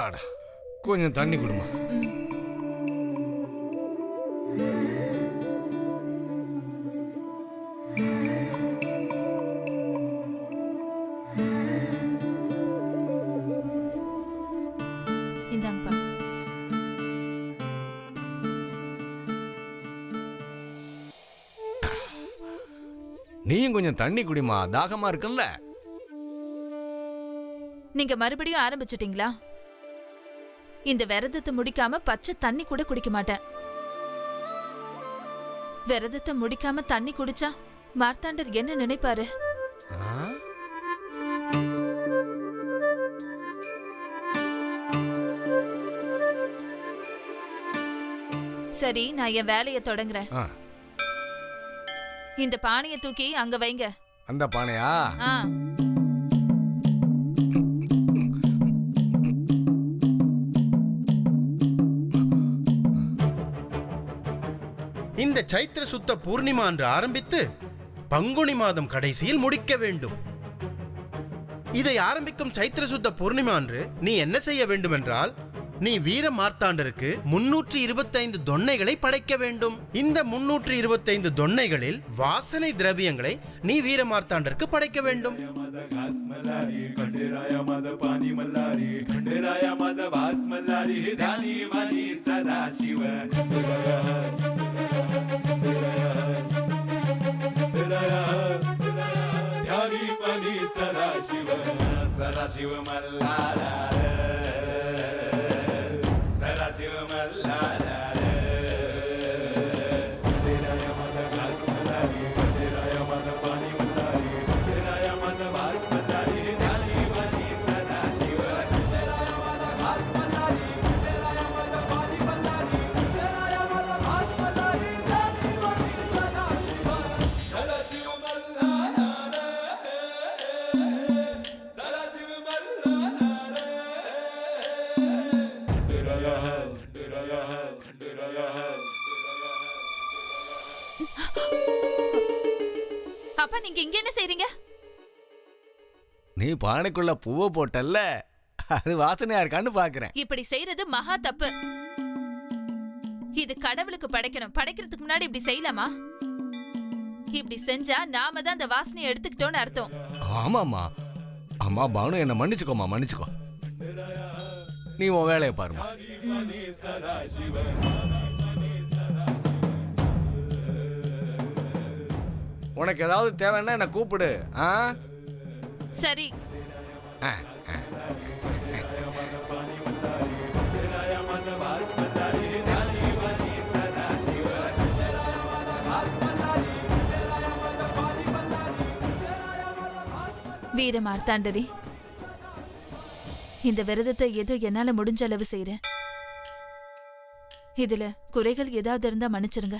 அப்பாடா, கொஞ்சம் தண்ணி குடுமா. இந்தாங்கப்பா. நீயும் கொஞ்சம் தண்ணி குடிமா, தாகமா இருக்குல்ல. நீங்க மறுபடியும் ஆரம்பிச்சிட்டீங்களா? இந்த விரதத்தை முடிக்காம பச்சை தண்ணி கூட குடிக்க மாட்டேன். விரதத்தை முடிக்காம தண்ணி குடிச்சா மார்த்தாண்டர் என்ன நினைப்பாரு? சரி, நான் என் வேலையை தொடங்குறேன். இந்த பானையை தூக்கி அங்க வைங்க. அந்த பானையா? இந்த சைத்திர சுத்த பூர்ணிமா என்று ஆரம்பித்து பங்குனி மாதம் கடைசியில் முடிக்க வேண்டும். இதை ஆரம்பிக்கும் சைத்திர சுத்த பூர்ணிமா அன்று நீ என்ன செய்ய வேண்டும் என்றால், நீ வீர மார்த்தாண்டருக்கு 325 தொன்னைகளை படைக்க வேண்டும். இந்த 325 தொன்னைகளில் வாசனை திரவியங்களை நீ வீர மார்த்தாண்டருக்கு படைக்க வேண்டும். அப்பா, நீங்க இங்க என்ன செய்றீங்க? நீ பானைக்குள்ள பூவை போட்டல்ல, அது வாசனையா இருக்கான்னு பாக்குறேன். இப்படி செய்யறது மகா தப்பு. இது கடவுளுக்கு படைக்கணும். படைக்கிறதுக்கு முன்னாடி இப்படி செய்யலாமா? இப்படி செஞ்சா நாம தான் அந்த வாசனையை எடுத்துக்கிட்டோம்னு அர்த்தம். ஆமாமா. அம்மா பானு, என்ன மன்னிச்சுக்கோமா, மன்னிச்சுக்கோ. நீ உன் வேலையை பாருமா. உனக்கு ஏதாவது தேவைன்னா என்ன கூப்பிடு. சரி. வீர மார்த்தாண்டரி, இந்த விரதத்தை ஏதோ என்னால முடிஞ்ச அளவு செய்றேன். இதுல குறைகள் ஏதாவது இருந்தா மன்னிச்சிருங்க.